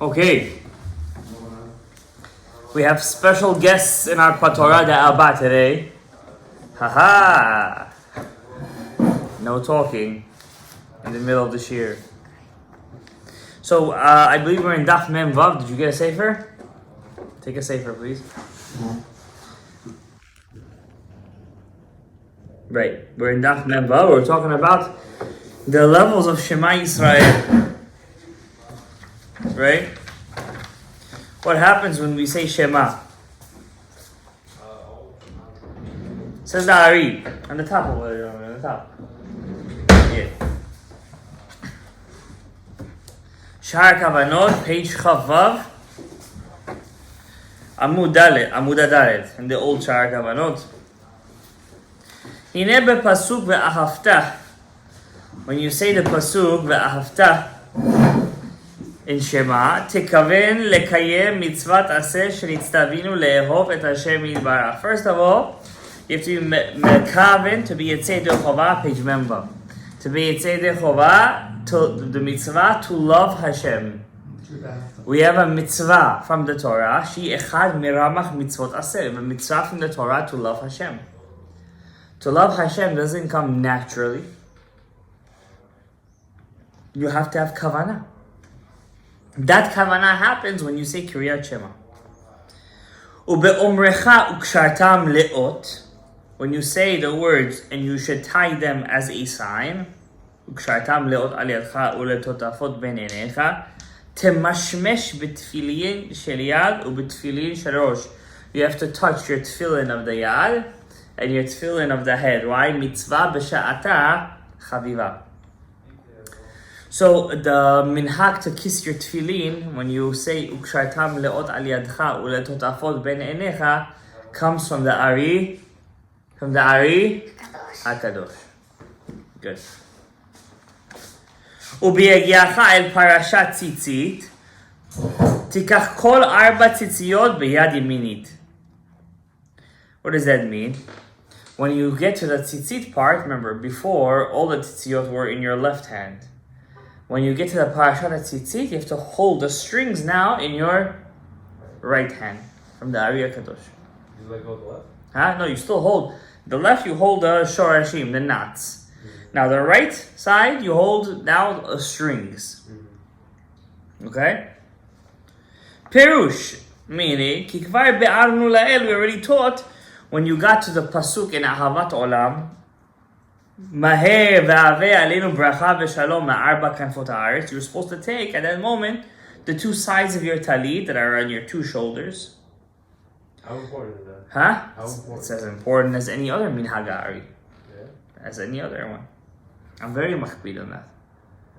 Okay, we have special guests in our TORAH D'Aba today. Haha! No talking in the middle of the shir. So I believe we're in Daf Mem Vav. Did you get a sefer? Take a sefer, please. Right, we're in Daf Mem Vav. We're talking about the levels of Shema Yisrael. Right? What happens when we say Shema? Says the Ari on the top of it, on the top. Yeah. Shar Kavanot, page Chavav, Amud Dalet, in the old Shar Kavanot. Hine bepasuk ve'ahavta. When you say the pasuk ve'ahavta in Shema, tikaven lekayem mitzvat aseh shenitztavinu le'ehov et Hashem yitbarach. First of all, you have to be mekaven to be Yetzei Chovah, page member. To be Yetzei Chovah, to the mitzvah to love Hashem. We have a mitzvah from the Torah. She echad miramach mitzvot aseh. A mitzvah from the Torah to love Hashem. To love Hashem doesn't come naturally. You have to have kavanah. That kavanah happens when you say Kriyat Shema. Ube'omrecha ukshartam leot. When you say the words and you should tie them as a sign. Ukshartam leot al yadcha uletotafot ben einecha. Temashmesh betfilin shel yad ubetfilin shel rosh. You have to touch your tefillin of the yad and your tefillin of the head. Why? Mitzvah b'sha'ata chaviva. So the minhag to kiss your tefillin, when you say ukshartam leot al yadcha uletotafot ben einecha, comes from the Ari HaKadosh. Good. וביגיעך אל פרשת ציצית, תיקח כל 4 ציציות ביד ימינית. What does that mean? When you get to the tzitzit part, remember, before, all the tzitziyot were in your left hand. When you get to the parashat tzitzit, you have to hold the strings now in your right hand, from the Ari HaKadosh. You let go of the left? Huh? No, you still hold. The left, you hold the shorashim, the knots. Now the right side, you hold now strings. Okay? Perush, meaning, ki kvar be'arnu la'el, we already taught, when you got to the pasuk in Ahavat Olam, Maher ve'aveh aleinu bracha ve'shalom ma'arba kanfot ha'aretz, you're supposed to take, at that moment, the 2 sides of your talit that are on your 2 shoulders. How important is that? Huh? How important? It's as important as any other minhag ha'ari. Yeah, As any other one. I'm very makbid on that.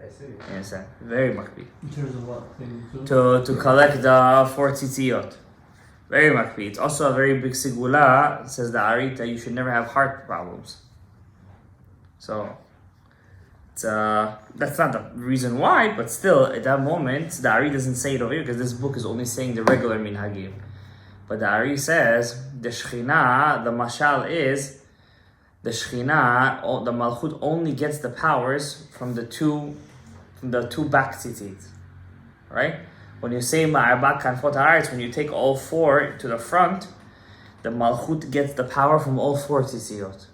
I see. Yes, very makbid. In terms of what? To collect the 4 tzitziyot. Very makbid. It's also a very big sigula, says the Ari, that you should never have heart problems. So, it's that's not the reason why, but still, at that moment, the Ari doesn't say it over here, because this book is only saying the regular minhagim. But the Ari says, the Shekhinah, the mashal is, the Shekhinah, the Malchut only gets the powers from the two back tzitzit. Right? When you say Ma'arba Kanfot Haaretz, when you take all 4 to the front, the Malchut gets the power from all 4 tzitziyot.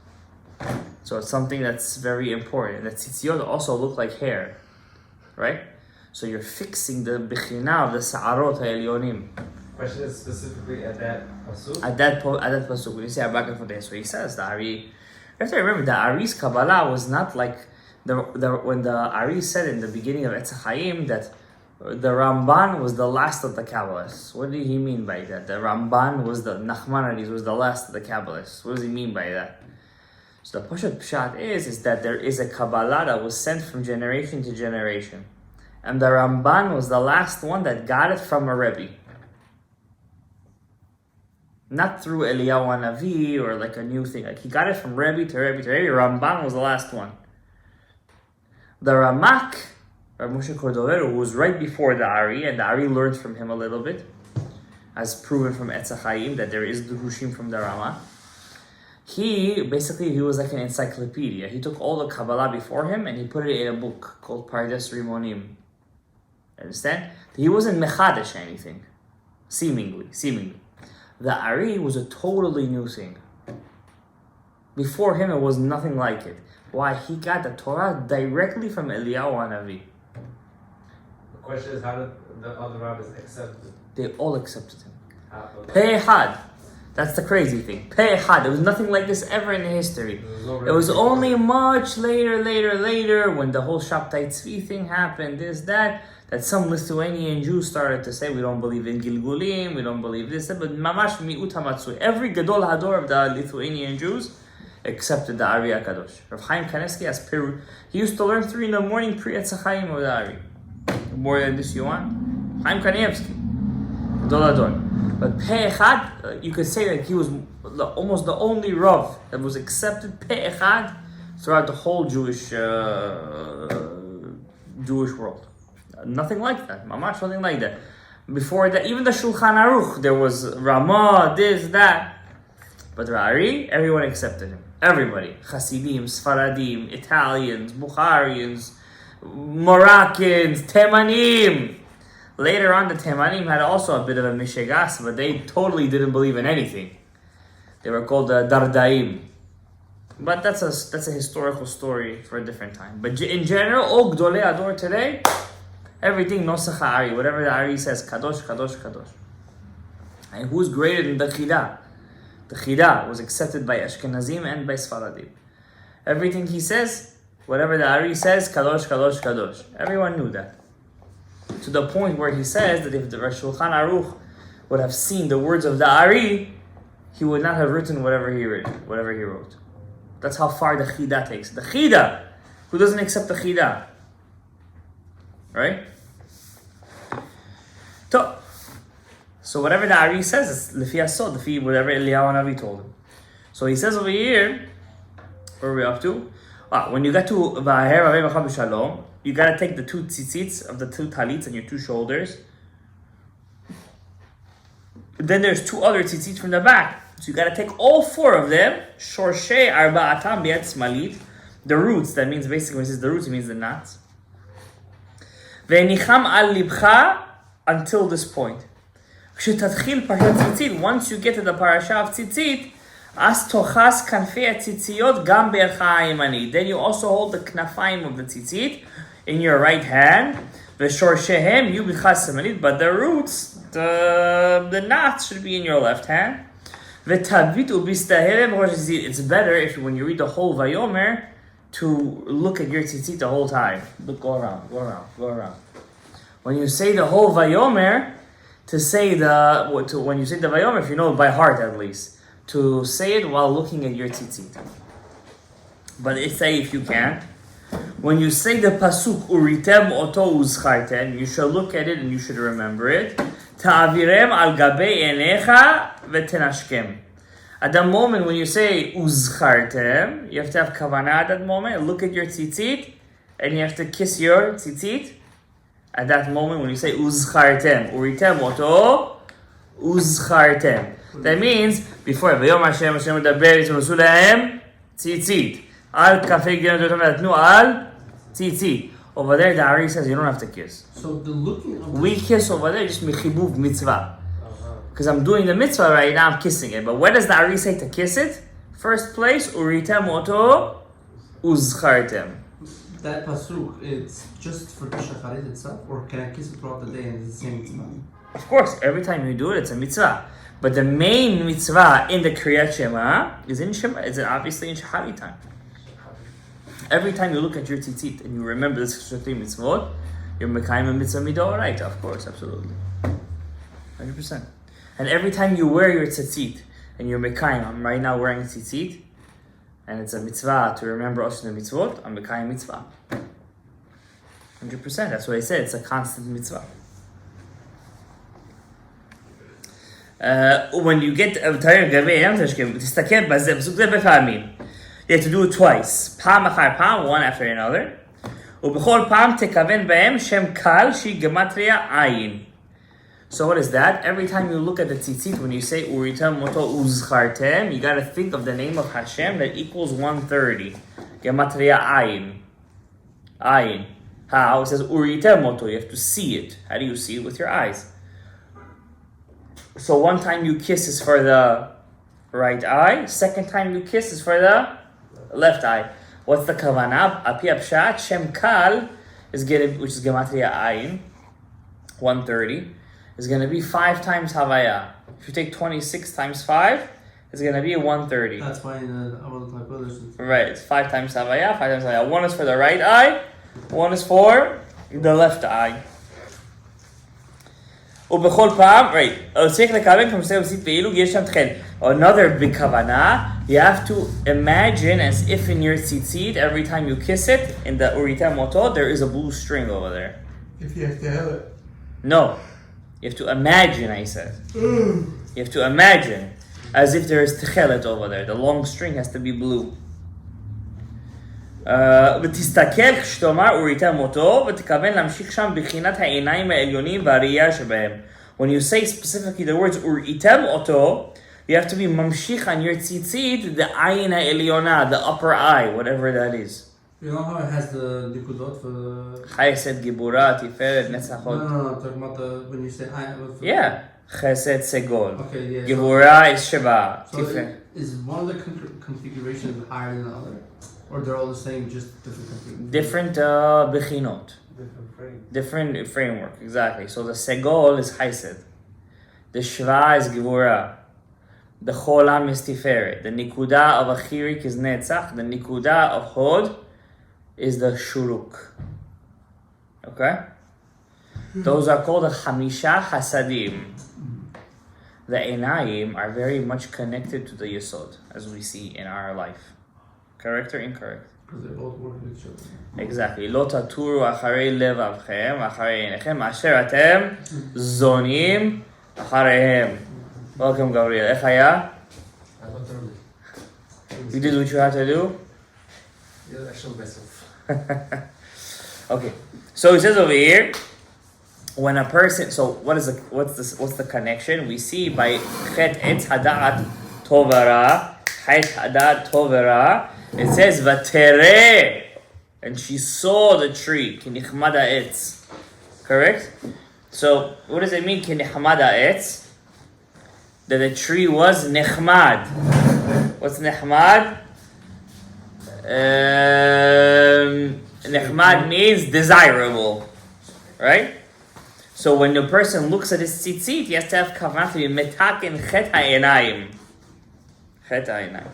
So it's something that's very important. The tzitziyot also look like hair. Right? So you're fixing the Bechina of the Sa'arot HaElyonim. Question is specifically at that pasuk? At that pasuk, when you say Ma'arba Kanfot Haaretz, so he says, the Ari, you have to remember, the Ari's Kabbalah was not like, when the Ari said in the beginning of Etz Chaim that the Ramban was the last of the Kabbalists. What did he mean by that? The Ramban was the Nachmanides was the last of the Kabbalists. What does he mean by that? So the Pashat Pshat is that there is a Kabbalah that was sent from generation to generation. And the Ramban was the last one that got it from a Rebbe. Not through Eliyahu Hanavi or like a new thing. Like he got it from Rebbe to Rebbe to Rebbe. Ramban was the last one. The Ramak, Rav Moshe Cordovero, who was right before the Ari, and the Ari learned from him a little bit, as proven from Etz Chaim that there is Duhushim from the Ramak. He was like an encyclopedia. He took all the Kabbalah before him and he put it in a book called Pardes Rimonim. Understand? He wasn't mechadesh anything. Seemingly. The Ari was a totally new thing. Before him, it was nothing like it. Why? He got the Torah directly from Eliyahu Hanavi. The question is, how did the other rabbis accept it? They all accepted him. Pei Pe'ehad. That's the crazy thing. Pe'ehad. There was nothing like this ever in history. It was only much later, when the whole Shabtai Tzvi thing happened, that some Lithuanian Jews started to say, we don't believe in Gilgulim, we don't believe this, but mamash mi'ut hamatzui. Every Gadol Hador of the Lithuanian Jews accepted the Ari HaKadosh. Rav Chaim Kanievsky has he used to learn 3 a.m. Priyat Chaim of the Ari. More than this you want? Chaim Kanievsky. Gadol Hador. But Pe'echad, you could say that he was almost the only Rav that was accepted Pe'echad throughout the whole Jewish world. Nothing like that. Mamash, nothing like that. Before that, even the Shulchan Aruch, there was Ramah, this, that. But Ra'ari, everyone accepted him. Everybody. Hasidim, Sfaradim, Italians, Bukharians, Moroccans, Temanim. Later on, the Temanim had also a bit of a mishegas, but they totally didn't believe in anything. They were called the Dardaim. But that's a historical story for a different time. But in general, all Gdolei Ador today, everything Nosach Ari, whatever the Ari says, Kadosh, Kadosh, Kadosh. And who's greater than the Chida? The Chida was accepted by Ashkenazim and by Sfaradim. Everything he says, whatever the Ari says, Kadosh, Kadosh, Kadosh. Everyone knew that. To the point where he says that if the Shulchan Aruch would have seen the words of the Ari, he would not have written whatever he wrote. That's how far the Chida takes. The Chida! Who doesn't accept the Chida? Right? So whatever the Ari says, it's Lefi Asod, Lefi whatever Eliyahu Hanavi told him. So he says over here, where are we up to? When you get to Va'aher V'avei B'cha B'Shalom, you gotta take the 2 tzitzits of the 2 talits on your 2 shoulders. Then there's 2 other tzitzits from the back. So you gotta take all 4 of them. Shorshei arba'atam b'yad smalit. The roots, that means basically when it says the roots, it means the knots. Ve'nicham al libcha until this point. Kshetatchil parashat tzitzit, once you get to the parasha of tzitzit, as tochas kanfei tzitziyot gam be'echa ha'yemani. Then you also hold the knafayim of the tzitzit in your right hand. Ve'shorshehem yu b'cha semalit, but the roots, the knots should be in your left hand. Ve'tavit u'bistaherem rosh tzitzit. It's better if when you read the whole Vayomer to look at your tzitzit the whole time. Go around. When you say the whole Vayomer, when you say the Vayomer, if you know it by heart at least, to say it while looking at your tzitzit. But if you can't, when you say the pasuk uritem oto uzchartem, you should look at it and you should remember it. Ta'avirem al gabei enecha v'tenashkem. At the moment when you say uzchartem, you have to have kavanah at that moment. Look at your tzitzit and you have to kiss your tzitzit. At that moment when you say uzchartem, uritem oto uzchartem. That means before Vayom Hashem medaber itim usu lahem tzitzit al kafei gilon dotam natnu al tzitzit. Over there the Ari says you don't have to kiss. So the looking of we kiss over there just mechibuv mitzvah. Because I'm doing the mitzvah right now, I'm kissing it. But where does the Ari say to kiss it? First place, uritem oto uzchartem. that pasuk, it's just for the shacharit itself, or can I kiss it throughout the day and it's the same mitzvah? Of course, every time you do it, it's a mitzvah. But the main mitzvah in the Kriyat Shema is obviously in Shahari time. Every time you look at your tzitzit and you remember this 3 mitzvot, you're mekayim a mitzvah midoraita, of course, absolutely. 100%. And every time you wear your tzitzit and you're mekayim, I'm right now wearing a tzitzit, and it's a mitzvah to remember also the mitzvot, I'm mekayim mitzvah. 100%, that's what I said, it's a constant mitzvah. When you get תסתכל בזה, בסוג זה בפעמים. You have to do it twice. פעם אחר פעם, one after another. ובכל פעם תכוון בהם שם קל שהיא גמטריה עין. So what is that? Every time you look at the tzitzit, when you say uritem moto uzchartem, you got to think of the name of Hashem that equals 130. Gematria ayin. Ayin. How? It says uritem oto. You have to see it. How do you see it? With your eyes. So one time you kiss is for the right eye. Second time you kiss is for the left eye. What's the kavanah? Api apshat shem kal is getting, which is gematria ayin, 130, is going to be 5 times havaya. If you take 26 times 5, it's going to be 130. That's why in the Abba-18. Right, it's 5 times havaya, 5 times havaya. One is for the right eye, one is for the left eye. ובכל פעם, right, צריך לכוון כמו שזה עושה פעילו, יש שם תחל. Another big כוונה, you have to imagine as if in your tzitzit, every time you kiss it, in the uritem oto, there is a blue string over there. If you have to have it. No, you have to imagine, I said. You have to imagine as if there is tchelet over there. The long string has to be blue. ותסתכל כשתאמר וראיתם אותו ותכוון להמשיך שם בחינת העיניים העליונים והראייה שבהם. When you say specifically the words וראיתם אותו, you have to be ממשיך on your tzitzit, the עין העליונה, the upper eye, whatever that is. You know how it has the nikudot for the... חסד, גיבורה, תפארת, נצח הוד. No, I'm talking about the... when you say... Yeah. חסד, סגול. Okay, yeah. גיבורה is שבא. So is one of the configurations higher than the other? Or they're all the same, just different configurations? Different bechinot. Different frame. Different framework, exactly. So the segol is Haised. The Shva is Gevura. The Cholam is Tiferet. The Nikuda of Achirik is Netzach. The Nikuda of Hod is the Shuruk. Okay? Those are called the Hamisha Hasadim. The Enayim are very much connected to the Yesod, as we see in our life. Correct or incorrect? Because they both work with each other. Exactly. לא תטורו אחרי לבבכם, אחרי עיניכם, אשר אתם זונים אחריהם. Welcome, Gabriel. איך היה? You did what you had to do? Yeah, I showed myself. Okay. So it says over here, when a person, so what's the connection? We see by chet etz hadat tovara, chet hadat tovara, it says vatere, and she saw the tree, kinichmada etz. Correct? So what does it mean, kinichmada etz? That the tree was nechmad. What's nechmad? Nechmad means desirable, right? So when the person looks at his tzitzit, he has to have kavanah to be metaken chet ha'enayim. Chet ha'enayim.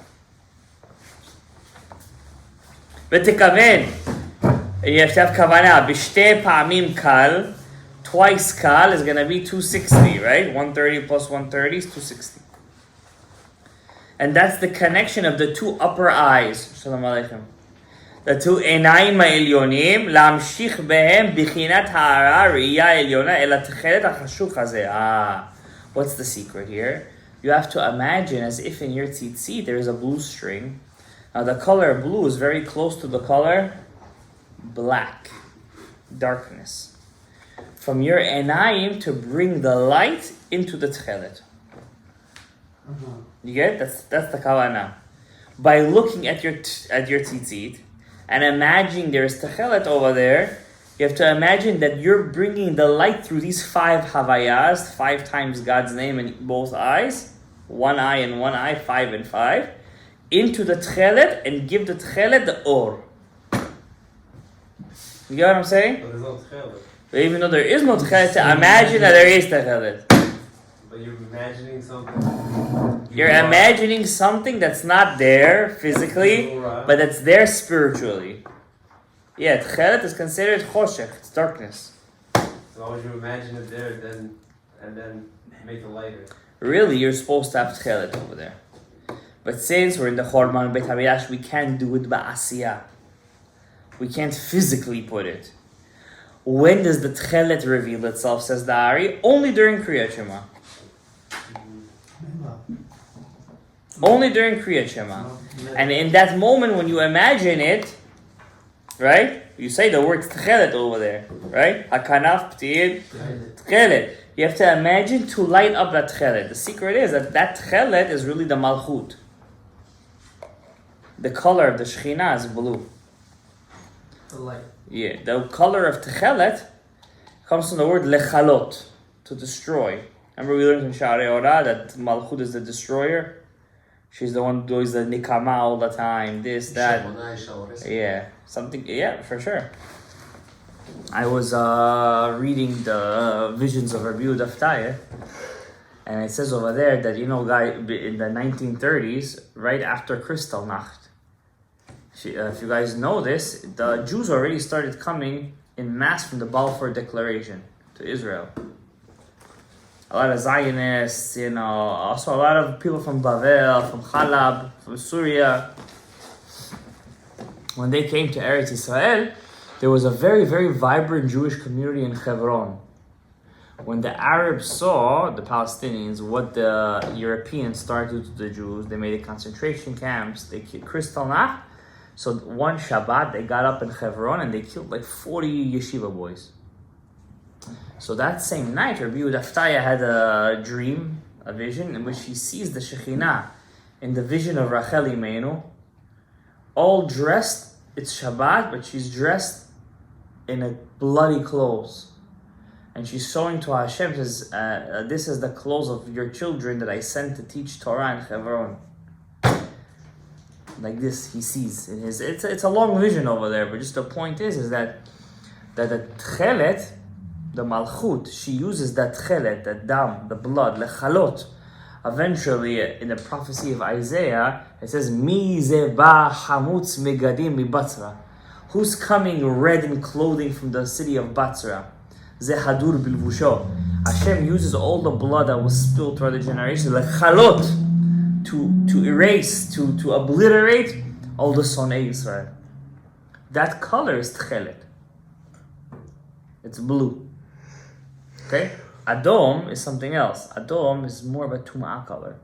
ותכוון, you have to have kavanah, בשתי פעמים קל, twice kal is going to be 260, right? 130 plus 130 is 260. And that's the connection of the two upper eyes. Shalom Aleichem. The two עיניים העליונים, להמשיך בהם בחינת הערה, ראייה העליונה, אל התכלת החשוך הזה. What's the secret here? You have to imagine as if in your tzitzit there is a blue string. Now the color blue is very close to the color black, darkness. From your enayim to bring the light into the tchelet. You get it? That's the kavanah. By looking at your tzitzit and imagining there's tchelet over there, you have to imagine that you're bringing the light through these 5 havayas, 5 times God's name in both eyes, 1 eye and 1 eye, 5 and 5, into the tchelet and give the tchelet the or. You get what I'm saying? But there's no tchelet. But even though there is no tchelet, imagine that there is tchelet. But you're imagining something. You're imagining something that's not there physically, but that's there spiritually. Yeah, tchelet is considered choshech, it's darkness. So why would you imagine it there, and then make the lighter? Really, you're supposed to have tchelet over there. But since we're in the Chorban Beit HaMikdash, we can't do it ba'asiyah. We can't physically put it. When does the tchelet reveal itself, says the Ari? Only during Kriyat Shema. Only during Kriyat Shema. And in that moment when you imagine it, right? You say the word tchelet over there, right? Hakanaf p'tid tchelet. You have to imagine to light up that tchelet. The secret is that tchelet is really the malchut. The color of the Shekhinah is blue. The light. Yeah, the color of Techelet comes from the word lechalot, to destroy. Remember we learned in TORAH that Malchut is the destroyer? She's the one who does the nikama all the time, this, that. Yeah, something, yeah, for sure. I was reading the visions of Rabbi Yehuda, and it says over there that, in the 1930s, right after Kristallnacht, if you guys know this, the Jews already started coming in mass from the Balfour Declaration to Israel. A lot of Zionists, also a lot of people from Bavel, from Halab, from Syria. When they came to Eretz Israel, there was a very, very vibrant Jewish community in Hebron. When the Arabs saw, the Palestinians, what the Europeans started to the Jews, they made concentration camps, they killed Kristallnacht. So one Shabbat, they got up in Hebron and they killed like 40 yeshiva boys. So that same night, Rabbi Yehuda had a dream, a vision, in which he sees the Shekhinah in the vision of Rachel Imeinu, all dressed. It's Shabbat, but she's dressed in a bloody clothes. And she's showing to Hashem, says, this is the clothes of your children that I sent to teach Torah in Hebron. Like this, he sees in his. It's a long vision over there, but just the point is that the Tchelet, the Malchut, she uses that Tchelet, that dam, the blood, lechalot. Eventually, in the prophecy of Isaiah, it says, Mi ze ba hamutz megadim mi Batzra. Who's coming red in clothing from the city of Batzra? Ze hadur bilvusho. Hashem uses all the blood that was spilled throughout the generations, lechalot, to erase, to obliterate all the Sonei Israel. That color is Tchelet. It's blue. Okay? Adom is something else. Adom is more of a Tum'ah color.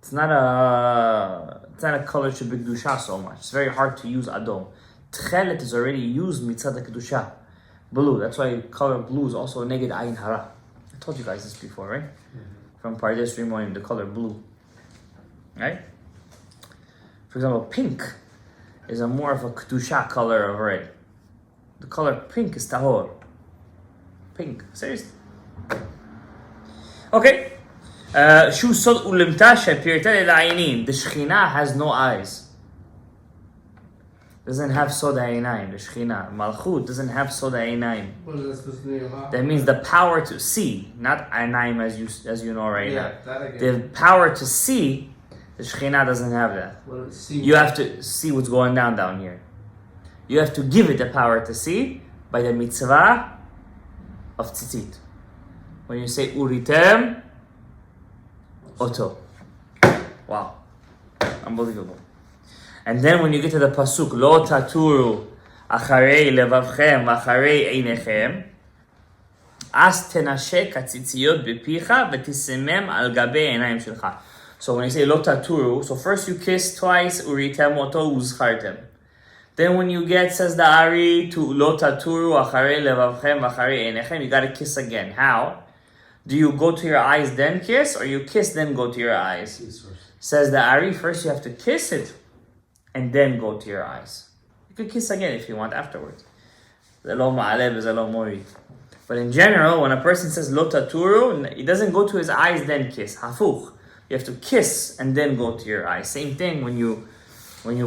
It's not a color to be Kedusha so much. It's very hard to use Adom. Tchelet is already used mitzad Kedusha. Blue. That's why color blue is also Neged Ayin Hara. I told you guys this before, right? Mm-hmm. From Pardes Rimonim, the color blue. Right? For example, pink is a more of a Kedusha color of red. The color pink is Tahor. Pink. Seriously. Okay. Shu Sod Ulimta Shepirta El-Ainin. The Shekhinah has no eyes. Doesn't have Sod Ha'inaim. The Shekhinah. Malchut doesn't have Sod Ha'inaim. What is that supposed to mean? That means the power to see, not Ainaim as you know right now. That again. The power to see, the Shekhinah doesn't have that. You have to see what's going down here. You have to give it the power to see by the mitzvah of tzitzit. When you say uritem oto. Wow. Unbelievable. And then when you get to the pasuk, lo taturu acharei levavchem acharei einechem, as tenashe katzitziyot bepicha v'tisemem al gabe einayim shelcha. So when you say lo taturu, so first you kiss twice, uritem oto uzchartem. Then when you get, says the Ari, to lo taturu acharei levavchem acharei einechem, you gotta kiss again. How? Do you go to your eyes then kiss, or you kiss then go to your eyes? Says the Ari, first you have to kiss it, and then go to your eyes. You could kiss again if you want afterwards. But in general, when a person says lo taturu, he doesn't go to his eyes then kiss. Hafuch. You have to kiss and then go to your eyes. Same thing when you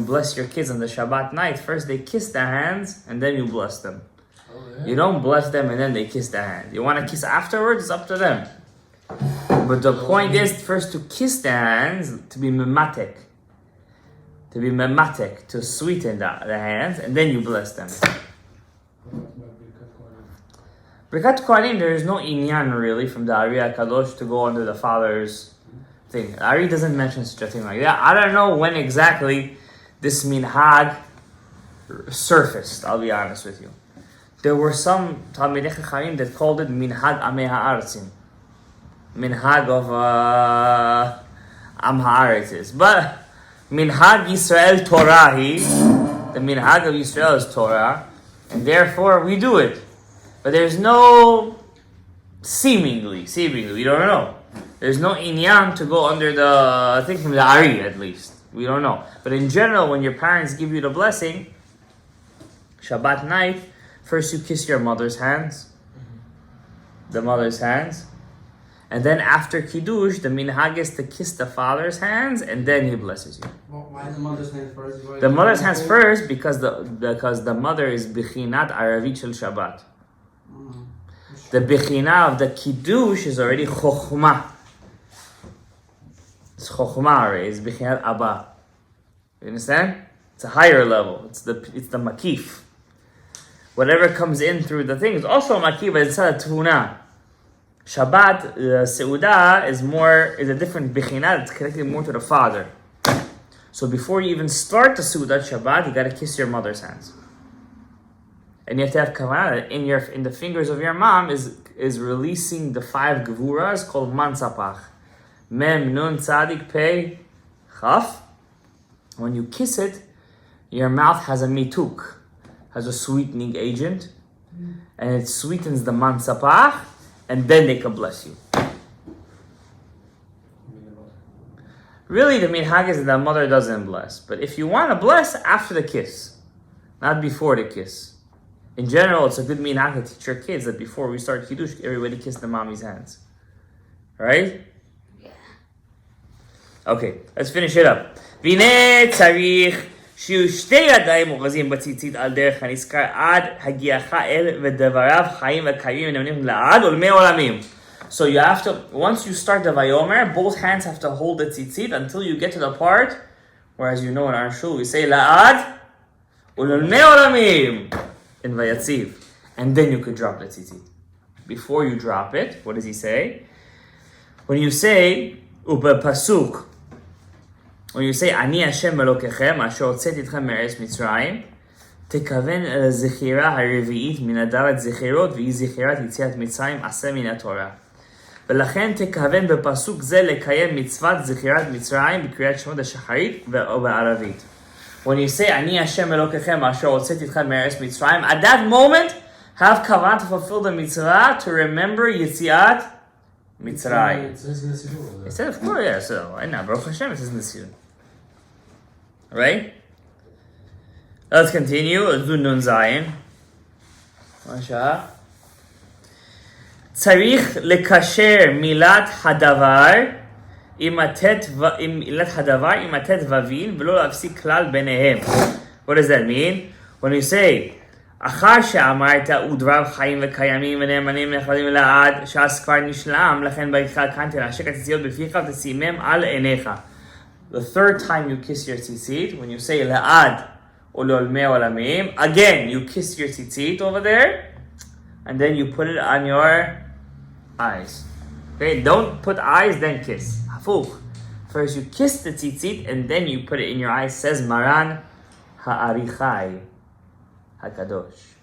bless your kids on the Shabbat night. First they kiss their hands and then you bless them. Oh, yeah. You don't bless them and then they kiss their hand. You want to kiss afterwards, it's up to them. But the point is first to kiss their hands, to be mematek. To be mematek, to sweeten the hands, and then you bless them. Birkat Kohanim, there is no inyan really from the Ari HaKadosh to go under the father's thing. Ari doesn't mention such a thing like that. I don't know when exactly this minhag surfaced, I'll be honest with you. There were some Talmidei Chachamim that called it minhag Amei Ha'aretzim. Minhag of Am Ha'aretzis. But minhag Yisrael Torahi, the minhag of Yisrael is Torah, and therefore we do it. But there's no, seemingly, we don't know. There's no inyan to go under the, I think from the Ari at least. We don't know. But in general, when your parents give you the blessing, Shabbat night, first you kiss your mother's hands, the mother's hands, and then after Kiddush, the minhag is to kiss the father's hands, and then he blesses you. Well, why the mother's hands first? The mother's hands first because the mother is Bichinat Aravit Shel Shabbat. The Bichinah of the Kiddush is already Chokhmah. It's Chokhmah already. It's Bichinat Abba. You understand? It's a higher level. It's the Makif. Whatever comes in through the thing is also Makif, but it's not a Tuna. Shabbat, Seudah is a different Bichinah. It's connected more to the father. So before you even start the Seudah Shabbat, you got to kiss your mother's hands. And you have to have kavanah in the fingers of your mom is releasing the 5 gevuras called mansapach. Mem, nun, tzadik, pei, chaf. When you kiss it, your mouth has a mituk, has a sweetening agent, and it sweetens the mansapach, and then they can bless you. Really, the minhag is that the mother doesn't bless. But if you want to bless, after the kiss, not before the kiss. In general, it's a good minhag to teach your kids that before we start Kiddush, everybody kiss the mommy's hands. Right? Yeah. Okay, let's finish it up. והנה צריך שיהיו 2 ידיים אוחזים בציצית על דרך הנזכר עד הגיעך אל ודבריו חיים וקיימים ונאמנים לעד ולמי עולמים. So you have to, once you start the Vayomer, both hands have to hold the tzitzit until you get to the part where, as you know in our shul, we say La'ad Ululmei Olamim in Vayatziv. And then you could drop the tzitzit. Before you drop it, what does he say? When you say Uba Pasuk, when you say Ani Hashem Elokechem Asher Hotzeti Etchem Me'eretz Mitzrayim, תכוון אל הזכירה הרביעית מן הדרת זכירות והיא זכירת יציאת מצרים עשה מן התורה. ולכן תכוון בפסוק זה לקיים מצוות זכירת מצרים בקריאת שמות השחרית ובערבית. When you say, אני השם אלוקיכם אשר הוצאתי אתכם מארץ מצרים, at that moment, have כוונה to fulfill the mitzvah to remember יציאת מצרים. It said, of course, yeah, so, and now, Baruch Hashem, it says Nisirun. Right? Let's continue. Let's do Nun Zayin. צריך לקשר מילת הדבר עם הטית ווין ולא להפסיק כלל ביניהם. What does that mean? When you say, אחר שאמרת ודבריו חיים וקיימים ונאמנים נחמדים לעד, שאז כבר נשלם, לכן בריתך כאן תנשק הציציות בפיך ותשימם על עיניך. The third time you kiss your tzitzit, when you say לעד, again, you kiss your tzitzit over there, and then you put it on your eyes. Okay, don't put eyes, then kiss. Hafuch. First you kiss the tzitzit, and then you put it in your eyes. Says Maran Ha'arichai HaKadosh.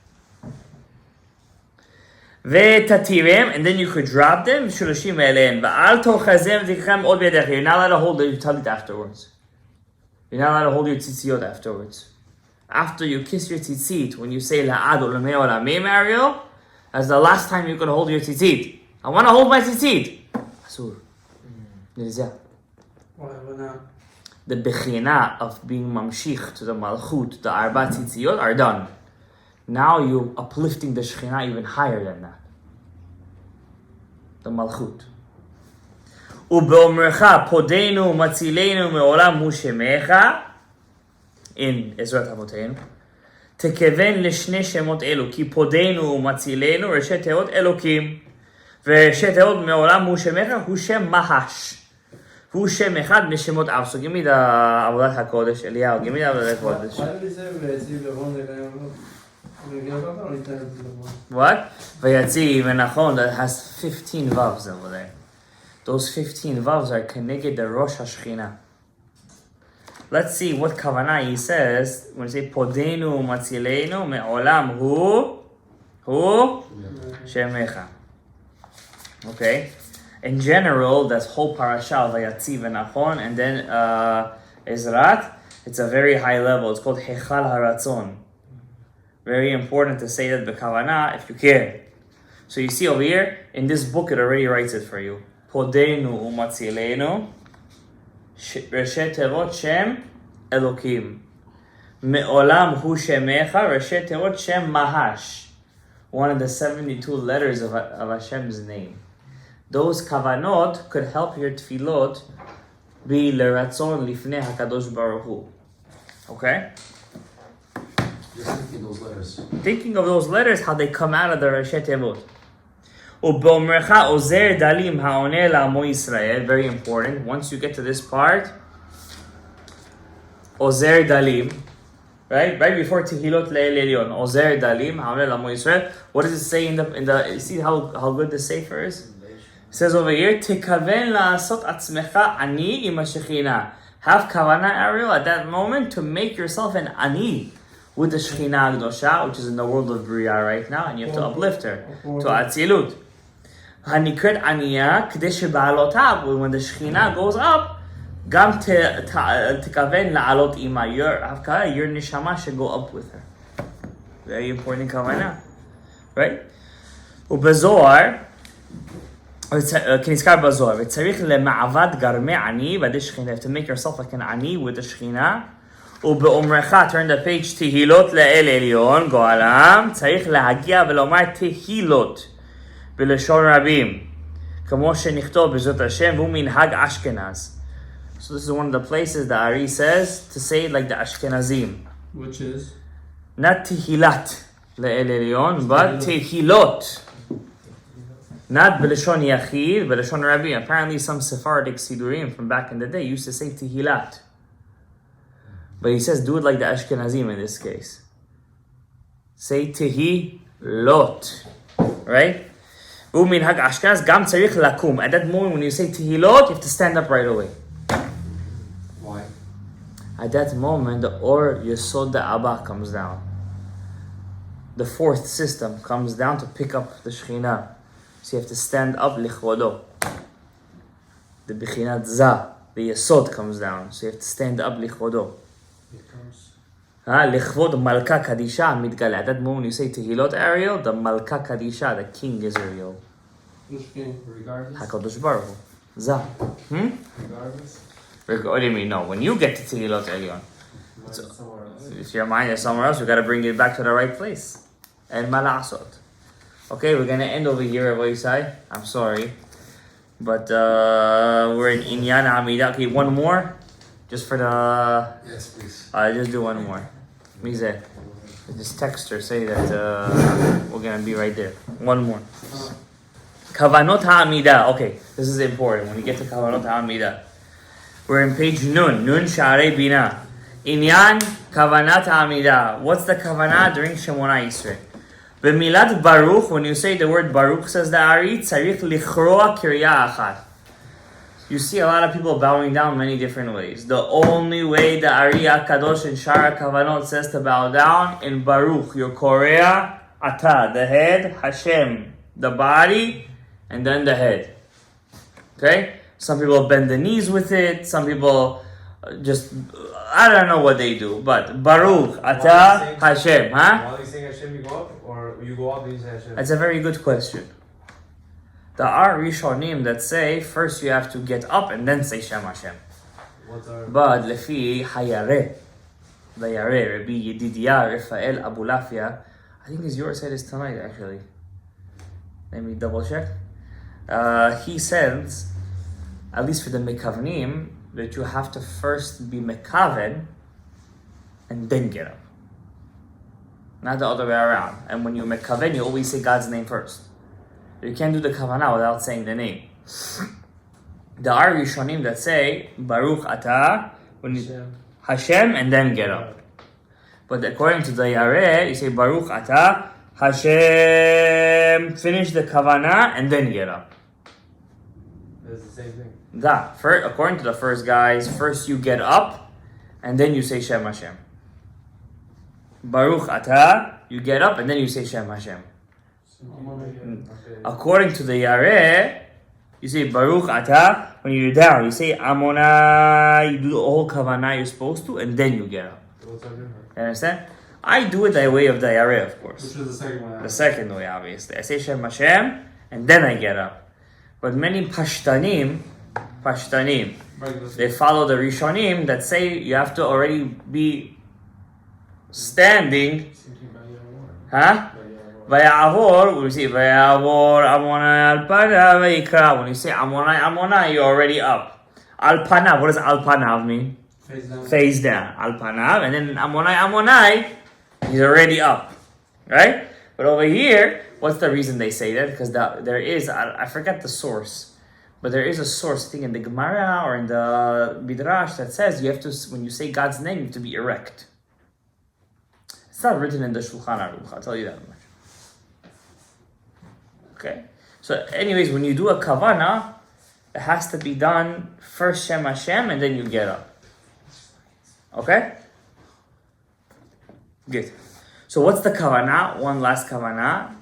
Ve'tatirem, and then you could drop them. Shulashim elein. Va'al tochazem v'tikhem od b'yadech. You're not allowed to hold your talit afterwards. You're not allowed to hold your tzitziot afterwards. After you kiss your tzitzit, when you say La'ad Ulamei Olamim, Ariel, that's the last time you can hold your tzitzit. I want to hold my tzitzit. Asur. Why not? The Bechina of being Mamshich to the Malchut, the Arba Tzitziyot, are done. Now you're uplifting the Shekhinah even higher than that. The Malchut. Ubeomrecha Podenu Matzilenu Me'olam Hu Shemecha in Ezrat Avotenu. תכוון לשני שמות אלו, כי פודנו ומצילנו ראשי תיבות אלוקים, וראשי תיבות מעולם הוא שמך, הוא שם מחש, הוא שם אחד משמות אב. So give me the עבודת הקודש, אליהו, give me the עבודת הקודש. What? ויציב, ונכון, that has 15 vavs over there. Those 15 vavs are connected to Rosh HaShechina. Let's see what kavanah he says when he say podenu matzilenu me'olam hu shemecha. Okay. In general, that's whole parasha vayatziv v'nachon, and then Ezrat. It's a very high level. It's called hechal haratzon. Very important to say that b'kavanah if you care. So you see over here in this book, it already writes it for you. Podenu umatzilenu. ראשי תיבות שם אלוקים. Me'olam hu shemecha Rashi Teot Shem Mahash. One of the 72 letters of Hashem's name. Those kavanot could help your tefillot be leratzon lifnei HaKadosh Baruch Hu. Okay? You're thinking those letters. Thinking of those letters, how they come out of the Rashi Tevot. U'be'omrecha ozer dalim ha'oneh la'amo Yisrael. Very important. Once you get to this part, ozer dalim, right before Tehilot Le'el Elyon, ozer dalim ha'oneh la'amo Yisrael. What does it say in the? You see how good the sefer is? It says over here, Tikaven la'asot atzmecha ani im hashechina. Have kavana, Ariel, at that moment to make yourself an ani with the Shekhinah Agdosha, which is in the world of Bria right now, and you have to uplift her to Atzilut. Hanikret Aniya, K'dei she'ba'alotav, when the Shekhinah goes up, Gam tikaven la'alot ima, your neshama should go up with her. Very important kavana, right? ובזוהר, כנזכר בזוהר, וצריך למעבד גרמי עני בידי שכינה. You have to make yourself like an ani with the שכינה. ובאומרך, turn the page, תהילות לאל עליון, גואלם, צריך להגיע ולומר תהילות בלשון רבים, כמו שנכתוב בזאת השם, והוא מנהג אשכנז. So this is one of the places the Ari says to say it like the Ashkenazim. Which is? Not Tehilat Le'el Elyon, but Tehilot. Not B'leshon Yachid, B'leshon Rabbi. Apparently some Sephardic Sidurim from back in the day used to say Tehilat. But he says do it like the Ashkenazim in this case. Say Tehilot. Right? U'minhag Ashkenaz gam tzarich lakum. At that moment when you say Tehilot, you have to stand up right away. Why? At that moment, the Or Yesod D'Aba comes down. The fourth system comes down to pick up the Shekhinah. So you have to stand up lichvodo. The Bechinat Za, the Yesod comes down. So you have to stand up lichvodo. Lichvod Malka Kadisha Midgale. At that moment you say Tehilot Ariel, the Malka Kadisha, the king is real. Which king? Regardless? HaKadosh Baruch Hu. Za. Regardless? What do you mean? No, when you get to Tehilot Elyon. Somewhere else. If your mind is somewhere else, we got to bring it back to the right place. And malasot. Okay, we're going to end over here, Rabbi Yisai. I'm sorry. But we're in Inyan Amida. Okay, one more. Just for the... Yes, please. Just do one more. Mize. Just text her, say that we're going to be right there. One more. Kavanot HaAmida. Okay, this is important. When you get to Kavanot HaAmida. We're in page Nun. Nun Sha'arei Bina. Inyan Kavanat HaAmida. What's the Kavanah during Shemona Yisrael? B'milat Baruch, when you say the word Baruch, says the Ari, tzarich lichroa kirya achat. You see a lot of people bowing down many different ways. The only way the Ari HaKadosh and Shara Kavanot says to bow down, in Baruch, your Korea, Ata, the head, Hashem, the body, and then the head. Okay? Some people bend the knees with it, some people just... I don't know what they do, but Baruch, Ata, Hashem, huh? While you saying Hashem, you go up, or you go up and you say Hashem? That's a very good question. There are Rishonim that say first you have to get up and then say Shem Hashem. What's our... But Lefi Hayare, the Yare, Rabbi Yedidia, Rafael Abulafia, I think his yours head is tonight actually. Let me double check. He says, at least for the Mekavnim, that you have to first be Mekaven and then get up. Not the other way around. And when you Mekaven, you always say God's name first. You can't do the Kavanah without saying the name. There are Rishonim that say Baruch Ata, when you, Hashem, and then get up. But according to the Yareh, you say Baruch Ata, Hashem, finish the Kavanah, and then get up. That's the same thing. That, according to the first guys, first you get up, and then you say Shem Hashem. Baruch Ata, you get up, and then you say Shem Hashem. Okay. According to the Yareh, you say Baruch Ata, when you're down, you say Amona, you do the whole Kavanah you're supposed to, and then you get up. What's our difference? You understand? I do it the way of the Yareh, of course. Which was the second one? The second way, obviously. I say Shem Hashem, and then I get up. But many Pashtanim, they follow the Rishonim that say you have to already be standing, huh? Vayavor, we see Vayavor Amonai al Panav Vayikra. When you say Amonai, you're already up. Al Panav, what does Al Panav mean? Face down. Al Panav, and then Amonai, he's already up. Right? But over here, what's the reason they say that? Because there is, I forget the source, but there is a source thing in the Gemara or in the Midrash that says you have to, when you say God's name, you have to be erect. It's not written in the Shulchan Aruch, I'll tell you that much. Okay? So anyways, when you do a Kavanah, it has to be done first Shem Hashem and then you get up. Okay? Good. So what's the kavanah? One last kavanah.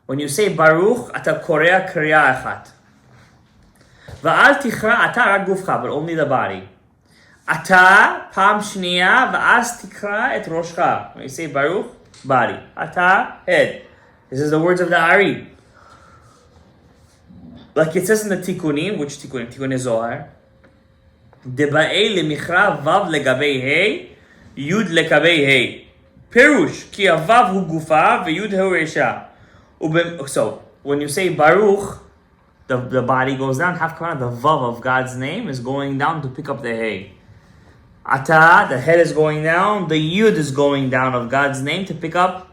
When you say Baruch, ata korea kriya echat. Va'al tichra ata rak gufcha, but only the body. Ata pam shniya va'as tikra et roshcha. When you say Baruch, body. Ata, head. This is the words of the Ari. Like it says in the Tikkunim, which Tikkunim? Tikkunim Zohar. D'Aba-18 lemichra vav legabei hey, yud legabei hey. Perush, ki avav hu gufa ve'yud hu resha. So, when you say Baruch, the body goes down, half kavanah, the vav of God's name is going down to pick up the hey. Ata, the head is going down, the yud is going down of God's name to pick up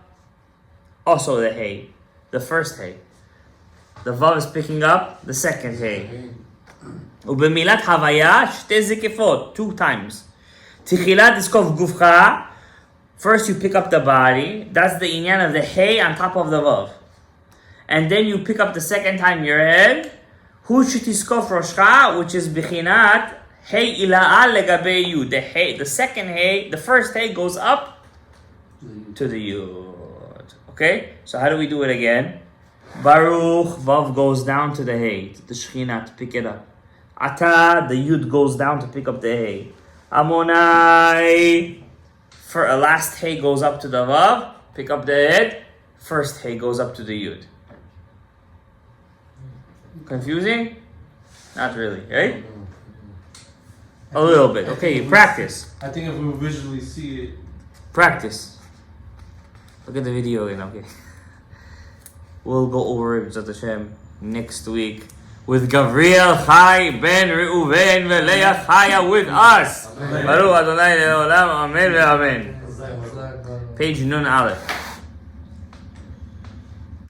also the hey, the first hey. The vav is picking up the second hey. Ubemilat havaya, shte zikifot, 2 times. Tichilat iskov gufcha. First you pick up the body. That's the inyan of the hey on top of the vav. And then you pick up the second time your head. Hu shetiskof roshcha, which is bichinat hey ila'al legabe yud. The hey, the second hey, the first hey goes up to the yud. Okay? So how do we do it again? Baruch, vav goes down to the hey, to the shechina to pick it up. Ata, the yud goes down to pick up the hey. Amonai, for a last hey goes up to the vav, pick up the head. First hey goes up to the yud. Confusing? Not really, right? A little bit. Okay, practice. I think if we visually see it. Practice. Look at the video again, okay? We'll go over it, B'ezrat Hashem, next week with Gavriel Chai Ben Reuven Veleah Chaya with us. Baruch Adonai Le'olam, Amen ve'Amen. Page Nun Aleph.